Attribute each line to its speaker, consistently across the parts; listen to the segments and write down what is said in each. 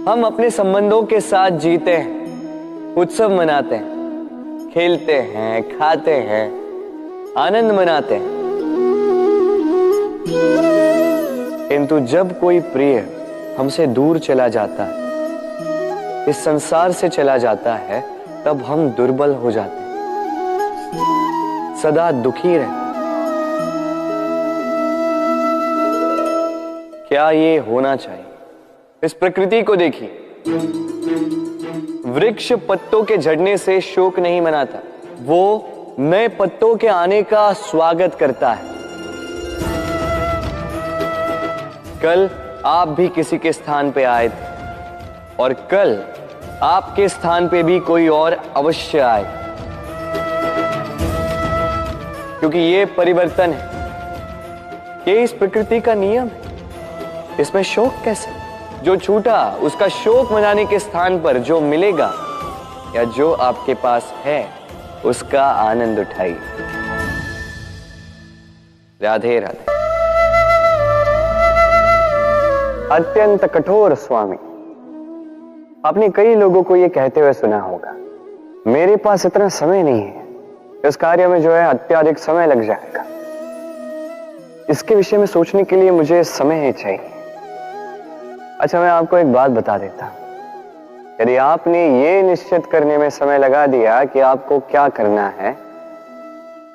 Speaker 1: हम अपने संबंधों के साथ जीते हैं, उत्सव मनाते हैं, खेलते हैं, खाते हैं, आनंद मनाते हैं। किंतु जब कोई प्रिय हमसे दूर चला जाता है, इस संसार से चला जाता है, तब हम दुर्बल हो जाते हैं, सदा दुखी रहते हैं। क्या ये होना चाहिए? इस प्रकृति को देखिए। वृक्ष पत्तों के झड़ने से शोक नहीं मनाता, वो नए पत्तों के आने का स्वागत करता है। कल आप भी किसी के स्थान पे आए थे और कल आपके स्थान पे भी कोई और अवश्य आए, क्योंकि ये परिवर्तन है। ये इस प्रकृति का नियम है। इसमें शोक कैसे? जो छूटा उसका शोक मनाने के स्थान पर जो मिलेगा या जो आपके पास है उसका आनंद उठाइए। राधे राधे। अत्यंत कठोर स्वामी। आपने कई लोगों को यह कहते हुए सुना होगा, मेरे पास इतना समय नहीं है, इस कार्य में जो है अत्यधिक समय लग जाएगा, इसके विषय में सोचने के लिए मुझे समय ही चाहिए। अच्छा, मैं आपको एक बात बता देता हूं। यदि आपने ये निश्चित करने में समय लगा दिया कि आपको क्या करना है,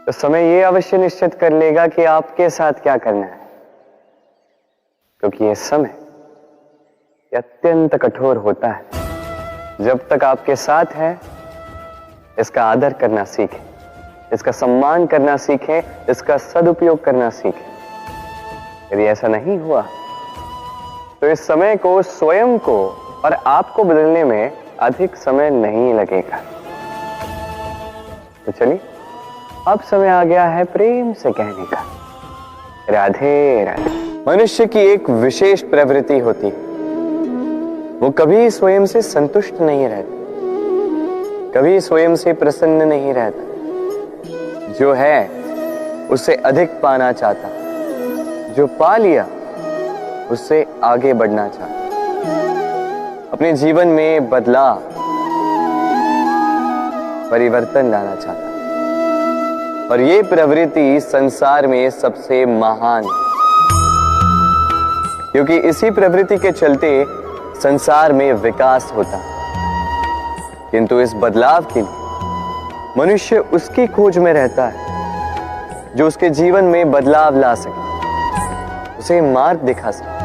Speaker 1: तो समय ये अवश्य निश्चित कर लेगा कि आपके साथ क्या करना है, क्योंकि ये समय अत्यंत कठोर होता है। जब तक आपके साथ है, इसका आदर करना सीखें, इसका सम्मान करना सीखें, इसका सदुपयोग करना सीखें। यदि ऐसा नहीं हुआ तो इस समय को, स्वयं को और आपको बदलने में अधिक समय नहीं लगेगा। तो चलिए, अब समय आ गया है प्रेम से कहने का, राधे राधे। मनुष्य की एक विशेष प्रवृत्ति होती है, वो कभी स्वयं से संतुष्ट नहीं रहता, कभी स्वयं से प्रसन्न नहीं रहता। जो है उससे अधिक पाना चाहता, जो पा लिया उससे आगे बढ़ना चाहता, अपने जीवन में बदलाव, परिवर्तन लाना चाहता। और ये प्रवृत्ति संसार में सबसे महान है, क्योंकि इसी प्रवृत्ति के चलते संसार में विकास होता है। किंतु इस बदलाव के लिए मनुष्य उसकी खोज में रहता है जो उसके जीवन में बदलाव ला सके, उसे मार्ग दिखा सके,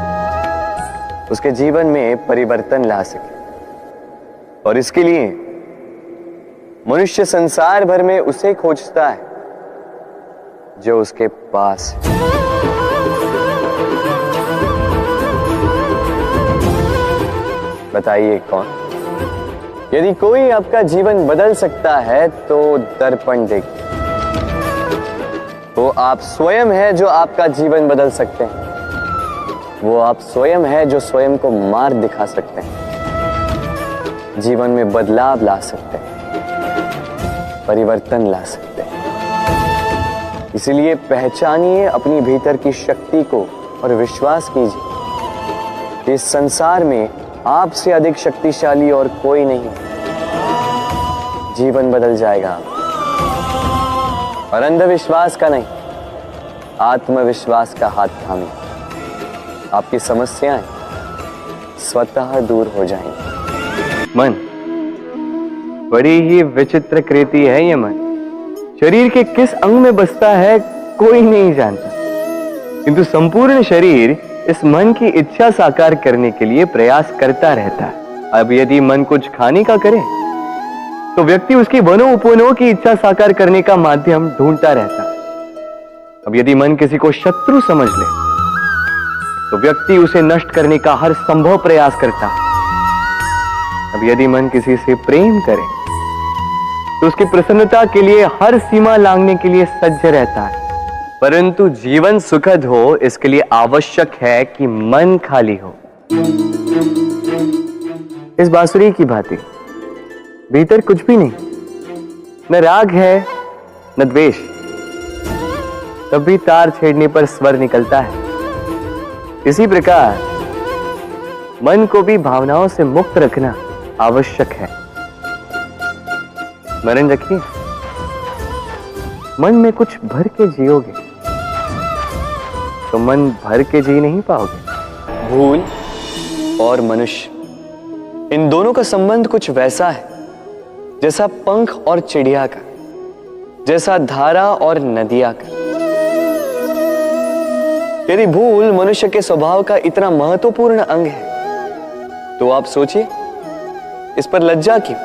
Speaker 1: उसके जीवन में परिवर्तन ला सके। और इसके लिए मनुष्य संसार भर में उसे खोजता है जो उसके पास है। बताइए कौन? यदि कोई आपका जीवन बदल सकता है तो दर्पण देखिए। वो आप स्वयं है जो आपका जीवन बदल सकते हैं। वो आप स्वयं है जो स्वयं को मार्ग दिखा सकते हैं, जीवन में बदलाव ला सकते हैं, परिवर्तन ला सकते हैं। इसलिए पहचानिए अपनी भीतर की शक्ति को और विश्वास कीजिए, इस संसार में आपसे अधिक शक्तिशाली और कोई नहीं। जीवन बदल जाएगा, और अंधविश्वास का नहीं, आत्मविश्वास का हाथ थामिए। आपकी समस्याएं स्वतः दूर हो जाएंगी। मन बड़ी ही विचित्र कृति है। ये मन शरीर के किस अंग में बसता है कोई नहीं जानता, किंतु संपूर्ण शरीर इस मन की इच्छा साकार करने के लिए प्रयास करता रहता है। अब यदि मन कुछ खाने का करे तो व्यक्ति उसकी वनो उपवनों की इच्छा साकार करने का माध्यम ढूंढता रहता है। अब यदि मन किसी को शत्रु समझ ले तो व्यक्ति उसे नष्ट करने का हर संभव प्रयास करता है। अब यदि मन किसी से प्रेम करे तो उसकी प्रसन्नता के लिए हर सीमा लांघने के लिए सज्ज रहता है। परंतु जीवन सुखद हो, इसके लिए आवश्यक है कि मन खाली हो। इस बांसुरी की भांति भीतर कुछ भी नहीं, न राग है न द्वेष, तब भी तार छेड़ने पर स्वर निकलता है। इसी प्रकार मन को भी भावनाओं से मुक्त रखना आवश्यक है। स्मरण रखिए, मन में कुछ भर के जियोगे तो मन भर के जी नहीं पाओगे। भूल और मनुष्य, इन दोनों का संबंध कुछ वैसा है जैसा पंख और चिड़िया का, जैसा धारा और नदिया का। यदि भूल मनुष्य के स्वभाव का इतना महत्वपूर्ण अंग है तो आप सोचिए, इस पर लज्जा क्यों?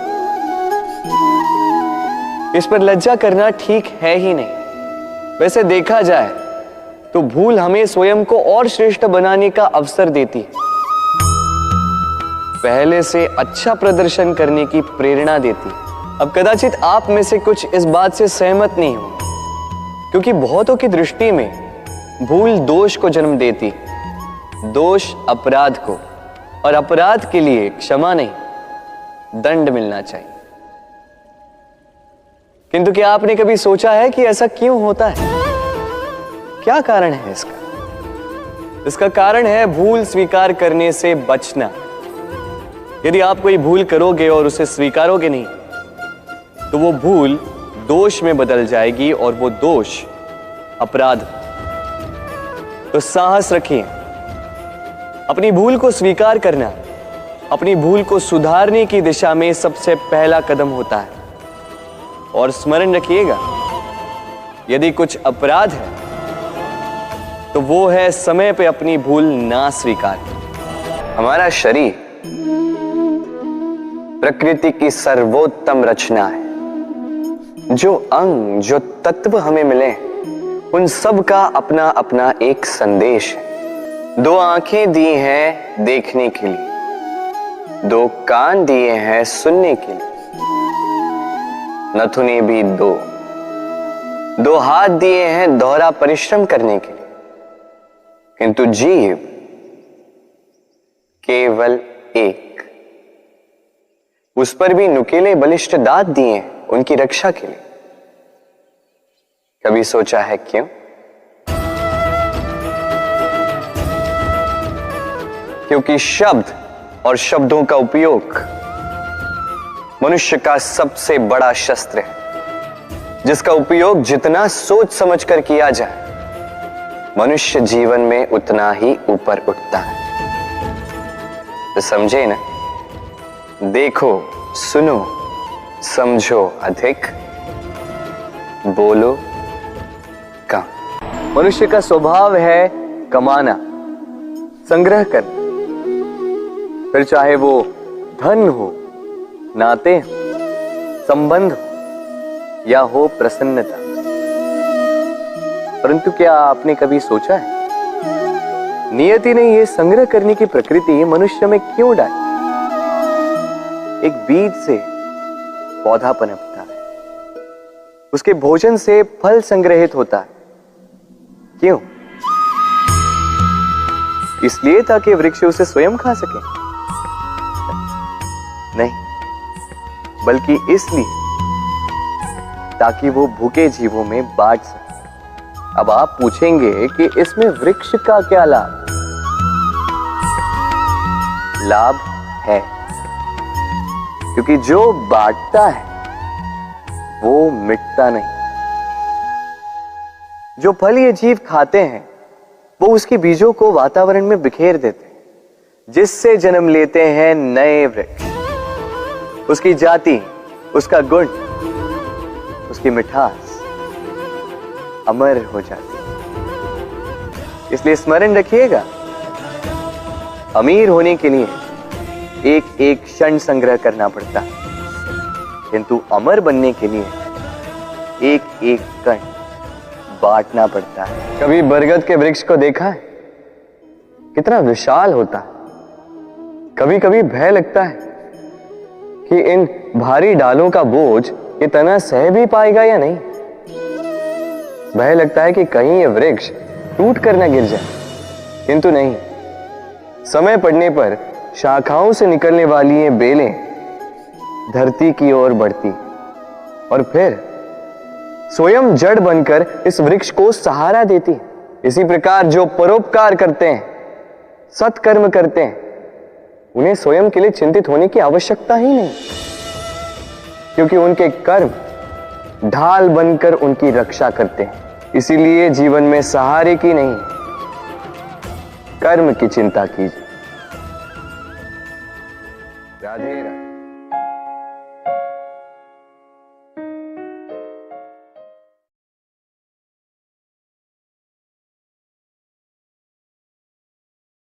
Speaker 1: इस पर लज्जा करना ठीक है ही नहीं। वैसे देखा जाए तो भूल हमें स्वयं को और श्रेष्ठ बनाने का अवसर देती है, पहले से अच्छा प्रदर्शन करने की प्रेरणा देती है। अब कदाचित आप में से कुछ इस बात से सहमत नहीं हो, क्योंकि बहुतों की दृष्टि में भूल दोष को जन्म देती है, दोष अपराध को, और अपराध के लिए क्षमा नहीं, दंड मिलना चाहिए। किंतु क्या आपने कभी सोचा है कि ऐसा क्यों होता है? क्या कारण है इसका? इसका कारण है भूल स्वीकार करने से बचना। यदि आप कोई भूल करोगे और उसे स्वीकारोगे नहीं तो वो भूल दोष में बदल जाएगी और वो दोष अपराध। तो साहस रखिए, अपनी भूल को स्वीकार करना अपनी भूल को सुधारने की दिशा में सबसे पहला कदम होता है। और स्मरण रखिएगा, यदि कुछ अपराध है तो वो है समय पे अपनी भूल ना स्वीकार। हमारा शरीर प्रकृति की सर्वोत्तम रचना है। जो अंग, जो तत्व हमें मिले, उन सब का अपना अपना एक संदेश है। 2 आंखें दी हैं देखने के लिए, 2 कान दिए हैं सुनने के लिए, नथुने भी 2 हाथ दिए हैं दोहरा परिश्रम करने के लिए, किंतु जीव केवल एक। उस पर भी नुकीले बलिष्ठ दांत दिए हैं उनकी रक्षा के लिए। कभी सोचा है क्यों? क्योंकि शब्द और शब्दों का उपयोग मनुष्य का सबसे बड़ा शस्त्र है, जिसका उपयोग जितना सोच समझकर किया जाए, मनुष्य जीवन में उतना ही ऊपर उठता है। तो समझे ना? देखो, सुनो, समझो अधिक, बोलो कम। मनुष्य का स्वभाव है कमाना, संग्रह करना, फिर चाहे वो धन हो, नाते हो, संबंध हो या हो प्रसन्नता। परंतु क्या आपने कभी सोचा है, नियति ने यह संग्रह करने की प्रकृति मनुष्य में क्यों डाली? एक बीज से पौधा पनपता है, उसके भोजन से फल संग्रहित होता है। क्यों? इसलिए ताकि वृक्ष उसे स्वयं खा सके? नहीं, बल्कि इसलिए ताकि वो भूखे जीवों में बांट सके। अब आप पूछेंगे कि इसमें वृक्ष का क्या लाभ? लाभ है, क्योंकि जो बांटता है वो मिटता नहीं। जो फल ये जीव खाते हैं वो उसके बीजों को वातावरण में बिखेर देते हैं, जिससे जन्म लेते हैं नए वृक्ष। उसकी जाति, उसका गुण, उसकी मिठास अमर हो जाती है। इसलिए स्मरण रखिएगा, अमीर होने के लिए एक एक क्षण संग्रह करना पड़ता है, किंतु अमर बनने के लिए एक एक कण बांटना पड़ता है। कभी बरगद के वृक्ष को देखा है? कितना विशाल होता है। कभी कभी भय लगता है कि इन भारी डालों का बोझ ये तना सह भी पाएगा या नहीं। भय लगता है कि कहीं ये वृक्ष टूट कर न गिर जाए, किंतु नहीं। समय पड़ने पर शाखाओं से निकलने वाली ये बेलें धरती की ओर बढ़ती और फिर स्वयं जड़ बनकर इस वृक्ष को सहारा देती। इसी प्रकार जो परोपकार करते हैं, सत्कर्म करते हैं, उन्हें स्वयं के लिए चिंतित होने की आवश्यकता ही नहीं, क्योंकि उनके कर्म ढाल बनकर उनकी रक्षा करते हैं। इसीलिए जीवन में सहारे की नहीं, कर्म की चिंता कीजिए। राधे राधे।